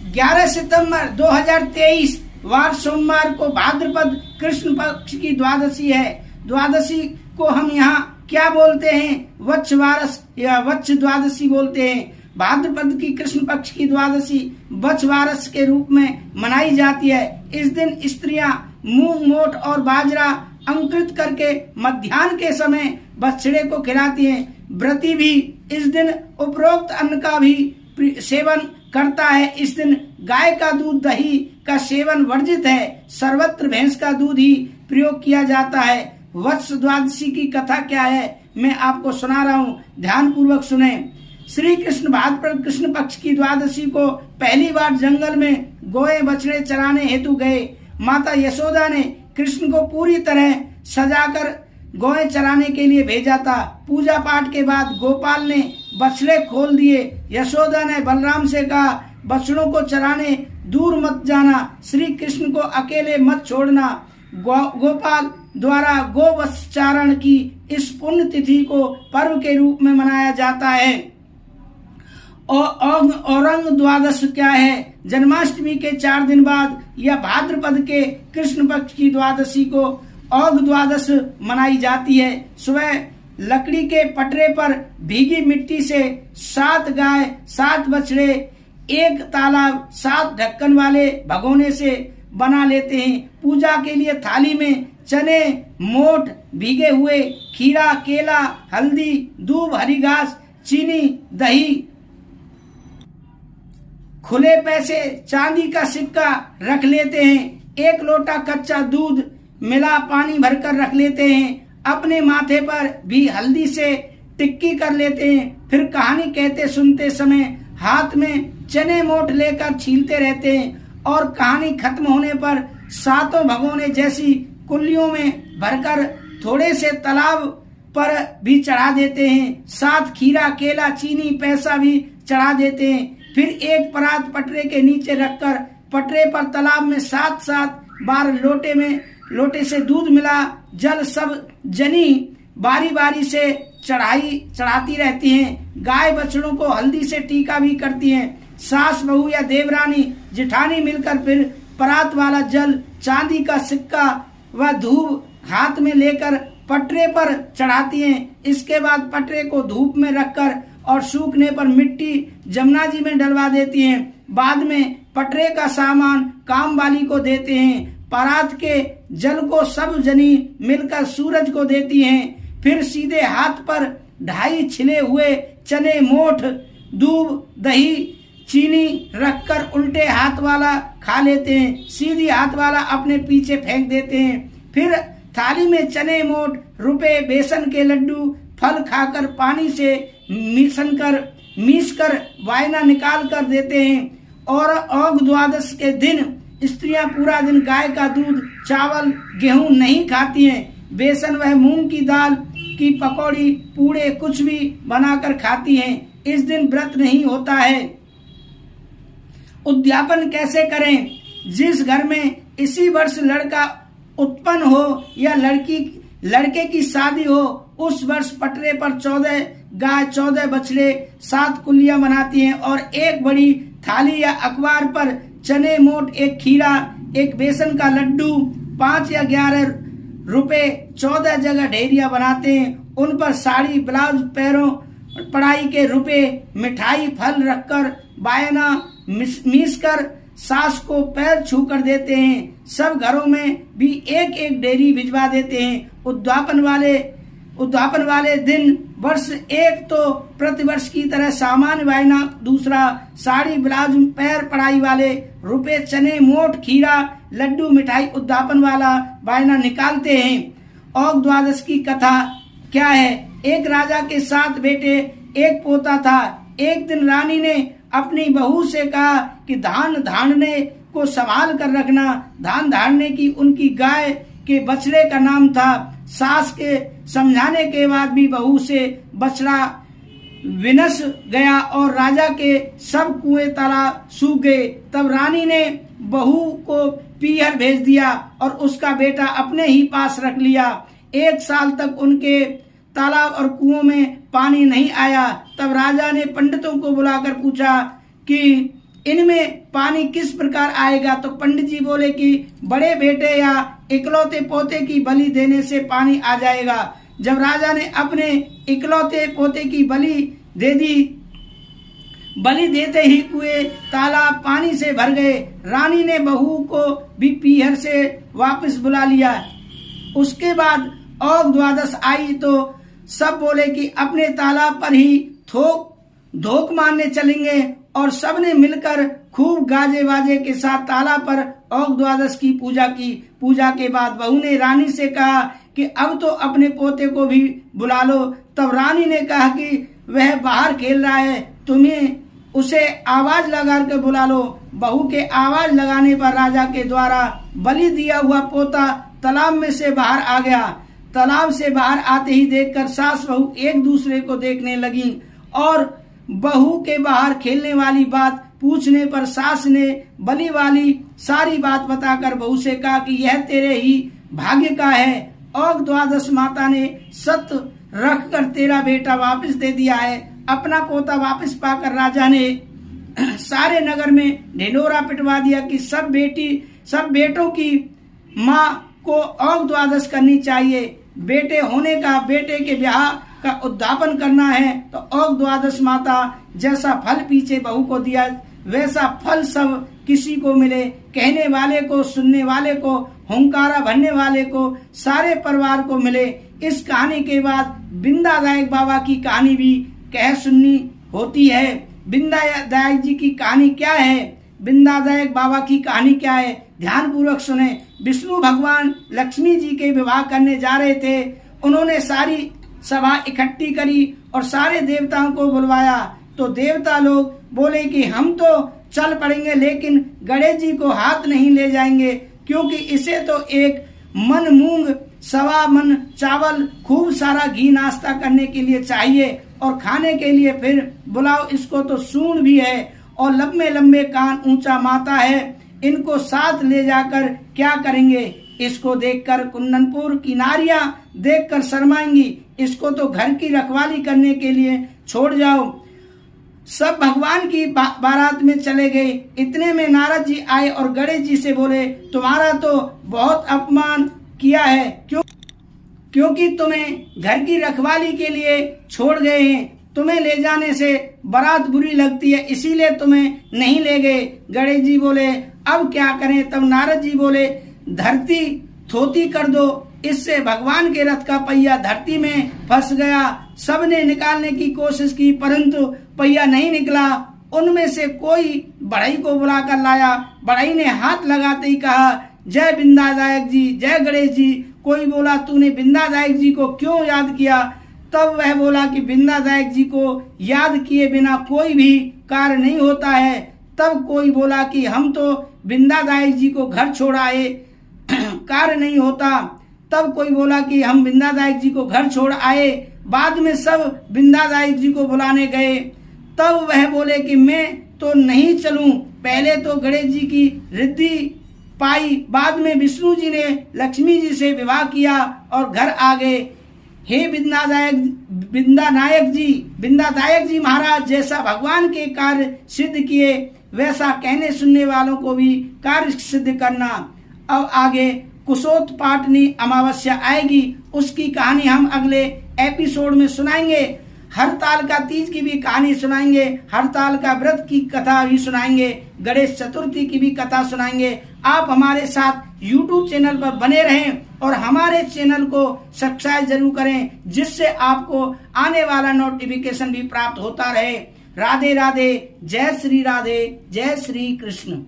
11 सितंबर 2023 वार सोमवार को भाद्रपद कृष्ण पक्ष की द्वादशी है। द्वादशी को हम यहाँ क्या बोलते हैं? वत्सवारस या वत्स द्वादशी बोलते हैं। भाद्रपद की कृष्ण पक्ष की द्वादशी वत्सवारस के रूप में मनाई जाती है। इस दिन स्त्रियां मूंग, मोठ और बाजरा अंकुरित करके मध्याह्न के समय बछड़े को खिलाती हैं। व्रती भी इस दिन उपरोक्त अन्न का भी सेवन करता है। इस दिन गाय का दूध, दही का सेवन वर्जित है। सर्वत्र भैंस का दूध ही प्रयोग किया जाता है। वत्स द्वादशी की कथा क्या है मैं आपको सुना रहा हूँ, ध्यान पूर्वक सुने। श्री कृष्ण भाद्रपद कृष्ण पक्ष की द्वादशी को पहली बार जंगल में गोए बछड़े चराने हेतु गए। माता यशोदा ने कृष्ण को पूरी तरह सजाकर गोए चराने के लिए भेजा था। पूजा पाठ के बाद गोपाल ने बछड़े खोल दिए। यशोदा ने बलराम से कहा, बछड़ों को चराने दूर मत जाना, श्री कृष्ण को अकेले मत छोड़ना। गोपाल द्वारा गोवत्सचारण की इस पुण्य तिथि को पर्व के रूप में मनाया जाता है। औरंग द्वादश क्या है? जन्माष्टमी के 4 दिन बाद या भाद्रपद के कृष्ण पक्ष की द्वादशी को औघ द्वादश मनाई जाती है। सुबह लकड़ी के पटरे पर भीगी मिट्टी से 7 गाय, 7 बछड़े, 1 तालाब, 7 ढक्कन वाले भगोने से बना लेते हैं। पूजा के लिए थाली में चने, मोठ, भीगे हुए खीरा, केला, हल्दी, दूब, हरी घास, चीनी, दही, खुले पैसे, चांदी का सिक्का रख लेते हैं। 1 लोटा कच्चा दूध मिला पानी भरकर रख लेते हैं। अपने माथे पर भी हल्दी से टिक्की कर लेते हैं। फिर कहानी कहते सुनते समय हाथ में चने मोठ लेकर छीलते रहते हैं और कहानी खत्म होने पर 7 भगोने जैसी कुल्लियों में भरकर थोड़े से तालाब पर भी चढ़ा देते हैं। 7 खीरा, केला, चीनी, पैसा भी चढ़ा देते हैं। फिर एक परात पटरे के नीचे रखकर पटरे पर तालाब में 7 बार लोटे से दूध मिला जल सब जनी बारी बारी से चढ़ाती रहती हैं। गाय बछड़ों को हल्दी से टीका भी करती हैं। सास, बहू या देवरानी, जिठानी मिलकर फिर परात वाला जल, चांदी का सिक्का व धूप हाथ में लेकर पटरे पर चढ़ाती हैं। इसके बाद पटरे को धूप में रखकर और सूखने पर मिट्टी जमुना जी में डलवा देती हैं। बाद में पटरे का सामान काम वाली को देते हैं। परात के जल को सब जनी मिलकर सूरज को देती हैं। फिर सीधे हाथ पर 2.5 छिले हुए चने, मोठ, दूब, दही, चीनी रखकर उल्टे हाथ वाला खा लेते हैं। सीधी हाथ वाला अपने पीछे फेंक देते हैं। फिर थाली में चने, मोठ, रुपए, बेसन के लड्डू, फल खाकर पानी से मीस कर वायना निकाल कर देते हैं। और औघ द्वादश के दिन स्त्रियां पूरा दिन गाय का दूध, चावल, गेहूं नहीं खाती हैं। बेसन व मूंग की दाल की पकौड़ी, पूड़े कुछ भी बनाकर खाती हैं। इस दिन व्रत नहीं होता है। उद्यापन कैसे करें? जिस घर में इसी वर्ष लड़का उत्पन्न हो या लड़के की शादी हो, उस वर्ष पटरे पर 14 गाय, 14 बछड़े, 7 कुल्लियां बनाती हैं और एक बड़ी थाली या अखबार पर चने, मोठ, 1 खीरा, 1 बेसन का लड्डू, 5 या 11 रुपए, 14 जगह ढेरिया बनाते हैं। उन पर साड़ी, ब्लाउज, पैरों पढ़ाई के रुपए, मिठाई, फल रखकर बायना मीस कर सास को पैर छू कर देते हैं। सब घरों में भी 1-1 डेरी भिजवा देते हैं। उद्यापन वाले दिन वर्ष 1 तो प्रतिवर्ष की तरह सामान्य वायना, दूसरा साड़ी, ब्लाउज, पैर पढ़ाई वाले रुपए, चने, मोठ, खीरा, लड्डू, मिठाई उद्यापन वाला वायना निकालते हैं। औघ द्वादश की कथा क्या है? एक राजा के 7 बेटे, 1 पोता था। एक दिन रानी ने अपनी बहू से कहा कि धान धाड़ने को संभाल कर रखना। धान धाड़ने की उनकी गाय के बछड़े का नाम था। सास के समझाने के बाद भी बहू से बछड़ा विनश गया और राजा के सब कुएं तालाब सूख गए। तब रानी ने बहू को पीहर भेज दिया और उसका बेटा अपने ही पास रख लिया। 1 साल तक उनके तालाब और कुओं में पानी नहीं आया। तब राजा ने पंडितों को बुलाकर पूछा कि इनमें पानी किस प्रकार आएगा? तो पंडित जी बोले कि बड़े बेटे या इकलौते पोते की बलि देने से पानी आ जाएगा। जब राजा ने अपने इकलौते पोते की बलि दे दी, बलि देते ही कुएं तालाब पानी से भर गए। रानी ने बहू को भी पीहर से वापस बुला लिया। उसके बाद और द्वादश आई तो सब बोले कि अपने तालाब पर ही धोख मारने चलेंगे और सबने मिलकर खूब गाजे बाजे के साथ तालाब पर और द्वादश की पूजा की। पूजा के बाद बहू ने रानी से कहा कि अब तो अपने पोते को भी बुला लो। तब रानी ने कहा कि वह बाहर खेल रहा है, तुम्हें उसे आवाज लगा कर बुला लो। बहू के आवाज लगाने पर राजा के द्वारा बलि दिया हुआ पोता तालाब में से बाहर आ गया। तालाब से बाहर आते ही देखकर सास बहू एक दूसरे को देखने लगी और बहू के बाहर खेलने वाली बात पूछने पर सास ने बलि वाली सारी बात बताकर बहू से कहा कि यह तेरे ही भाग्य का है और द्वादश माता ने सत्य रखकर तेरा बेटा वापस दे दिया है। अपना पोता वापस पाकर राजा ने सारे नगर में ढिंढोरा पिटवा दिया कि सब बेटों की माँ को और द्वादश करनी चाहिए। बेटे होने का, बेटे के ब्याह का उद्यापन करना है तो और द्वादश माता जैसा फल पीछे बहू को दिया वैसा फल सब किसी को मिले, कहने वाले को, सुनने वाले को, हुंकारा भरने वाले को, सारे परिवार को मिले। इस कहानी के बाद बिंदादायक बाबा की कहानी भी कह सुननी होती है। बिंदादायक जी की कहानी क्या है? बिंदादायक बाबा की कहानी क्या है? ध्यान पूर्वक सुने। विष्णु भगवान लक्ष्मी जी के विवाह करने जा रहे थे। उन्होंने सारी सभा इकट्ठी करी और सारे देवताओं को बुलवाया। तो देवता लोग बोले कि हम तो चल पड़ेंगे लेकिन गणेश जी को हाथ नहीं ले जाएंगे, क्योंकि इसे तो एक मन मूंग, सवा मन चावल, खूब सारा घी नाश्ता करने के लिए चाहिए और खाने के लिए फिर बुलाओ। इसको तो सूंड भी है और लंबे लंबे कान, ऊंचा माथा है। इनको साथ ले जाकर क्या करेंगे? इसको देखकर कुंदनपुर की नारियां देखकर शर्माएंगी। इसको तो घर की रखवाली करने के लिए छोड़ जाओ। सब भगवान की बारात में चले गए। इतने में नारद जी आए और गणेश जी से बोले, तुम्हारा तो बहुत अपमान किया है, क्योंकि तुम्हें घर की रखवाली के लिए छोड़ गए हैं। तुम्हें ले जाने से बारात बुरी लगती है, इसीलिए तुम्हें नहीं ले गए। गणेश जी बोले, अब क्या करें? तब नारद जी बोले, धरती थोती कर दो। इससे भगवान के रथ का पहिया धरती में फंस गया। सबने निकालने की कोशिश की परंतु पहिया नहीं निकला। उनमें से कोई बढ़ई को बुलाकर लाया। बढ़ई ने हाथ लगाते ही कहा, जय बिंदादायक जी, जय गणेश जी। कोई बोला, तूने बिंदादायक जी को क्यों याद किया? तब वह बोला कि बिंदादायक जी को याद किए बिना कोई भी कार्य नहीं होता है। तब कोई बोला कि हम तो बिंदादायक जी को घर छोड़ आए, कार्य नहीं होता। तब कोई बोला कि हम बिंदादायक जी को घर छोड़ आए। बाद में सब बिंदादायक जी को बुलाने गए। तब वह बोले कि मैं तो नहीं चलूं। पहले तो गणेश जी की रिद्धि पाई, बाद में विष्णु जी ने लक्ष्मी जी से विवाह किया और घर आ गए। हे बिंदादायक जी महाराज, जैसा भगवान के कार्य सिद्ध किए वैसा कहने सुनने वालों को भी कार्य सिद्ध करना। अब आगे कुशोत्पाटनी अमावस्या आएगी, उसकी कहानी हम अगले एपिसोड में सुनाएंगे। हरताल का तीज की भी कहानी सुनाएंगे, हरताल का व्रत की कथा भी सुनाएंगे, गणेश चतुर्थी की भी कथा सुनाएंगे। आप हमारे साथ YouTube चैनल पर बने रहें और हमारे चैनल को सब्सक्राइब जरूर करें, जिससे आपको आने वाला नोटिफिकेशन भी प्राप्त होता रहे। राधे राधे, जय श्री राधे, जय श्री कृष्ण।